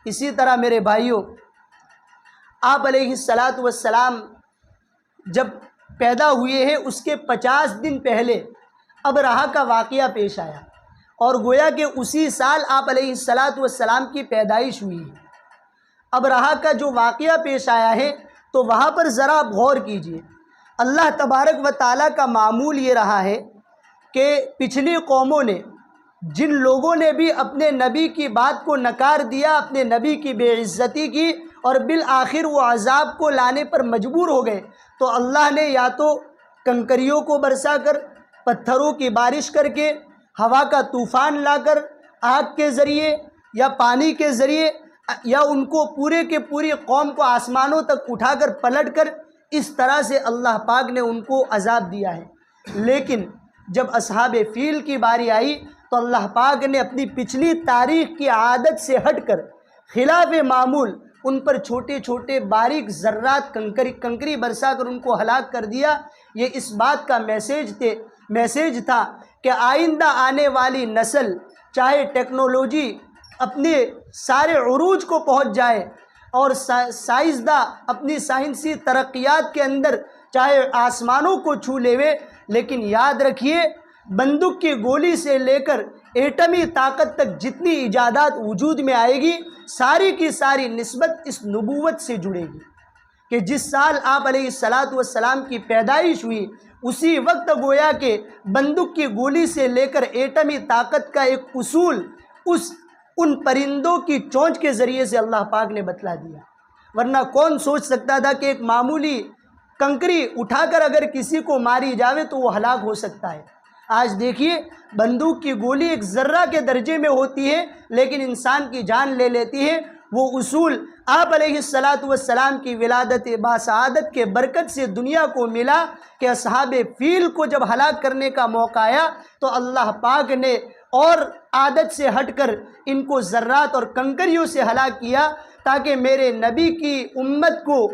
اسی طرح میرے بھائیوں، آپ علیہ السلام جب پیدا ہوئے ہیں اس کے 50 دن پہلے ابرہہ کا واقعہ پیش آیا، اور گویا کہ اسی سال آپ علیہ السلام کی پیدائش ہوئی ہے۔ ابرہہ کا جو واقعہ پیش آیا ہے تو وہاں پر ذرا آپ غور کیجئے، اللہ تبارک و تعالیٰ کا معمول یہ رہا ہے کہ پچھلی قوموں نے، جن لوگوں نے بھی اپنے نبی کی بات کو نکار دیا، اپنے نبی کی بے عزتی کی، اور بالآخر وہ عذاب کو لانے پر مجبور ہو گئے، تو اللہ نے یا تو کنکریوں کو برسا کر، پتھروں کی بارش کر کے، ہوا کا طوفان لا کر، آگ کے ذریعے یا پانی کے ذریعے، یا ان کو پورے کے پوری قوم کو آسمانوں تک اٹھا کر پلٹ کر، اس طرح سے اللہ پاک نے ان کو عذاب دیا ہے۔ لیکن جب اصحاب فیل کی باری آئی تو اللہ پاک نے اپنی پچھلی تاریخ کی عادت سے ہٹ کر خلاف معمول ان پر چھوٹے چھوٹے باریک ذرات کنکری برسا کر ان کو ہلاک کر دیا۔ یہ اس بات کا میسیج تھا کہ آئندہ آنے والی نسل چاہے ٹیکنالوجی اپنے سارے عروج کو پہنچ جائے، اور سائنسداں اپنی سائنسی ترقیات کے اندر چاہے آسمانوں کو چھو لیوے، لیکن یاد رکھیے بندوق کی گولی سے لے کر ایٹمی طاقت تک جتنی ایجادات وجود میں آئے گی، ساری کی ساری نسبت اس نبوت سے جڑے گی کہ جس سال آپ علیہ السلام کی پیدائش ہوئی اسی وقت گویا کہ بندوق کی گولی سے لے کر ایٹمی طاقت کا ایک اصول ان پرندوں کی چونچ کے ذریعے سے اللہ پاک نے بتلا دیا۔ ورنہ کون سوچ سکتا تھا کہ ایک معمولی کنکری اٹھا کر اگر کسی کو ماری جاوے تو وہ ہلاک ہو سکتا ہے۔ آج دیکھیے بندوق کی گولی ایک ذرہ کے درجے میں ہوتی ہے لیکن انسان کی جان لے لیتی ہے۔ وہ اصول آپ علیہ الصلاۃ والسلام کی ولادت باسعادت کے برکت سے دنیا کو ملا کہ اصحاب فیل کو جب ہلاک کرنے کا موقع آیا تو اللہ پاک نے اور عادت سے ہٹ کر ان کو ذرات اور کنکریوں سے ہلاک کیا، تاکہ میرے نبی کی امت کو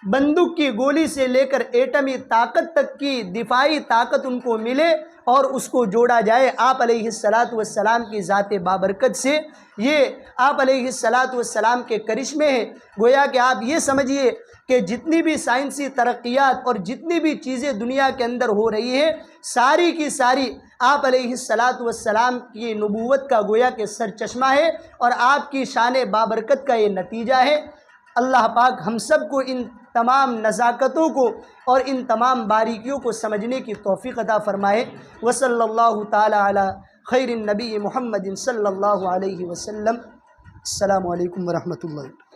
بندوق کی گولی سے لے کر ایٹمی طاقت تک کی دفاعی طاقت ان کو ملے اور اس کو جوڑا جائے آپ علیہ الصلاۃ والسلام کی ذات بابرکت سے۔ یہ آپ علیہ الصلاۃ والسلام کے کرشمے ہیں۔ گویا کہ آپ یہ سمجھیے کہ جتنی بھی سائنسی ترقیات اور جتنی بھی چیزیں دنیا کے اندر ہو رہی ہیں، ساری کی ساری آپ علیہ الصلاۃ والسلام کی نبوت کا گویا کہ سر چشمہ ہے اور آپ کی شان بابرکت کا یہ نتیجہ ہے۔ اللہ پاک ہم سب کو ان تمام نزاکتوں کو اور ان تمام باریکیوں کو سمجھنے کی توفیق عطا فرمائے۔ وصلی اللہ تعالی علی خیر النبی محمد صلی اللہ علیہ وسلم۔ السلام علیکم ورحمۃ اللہ۔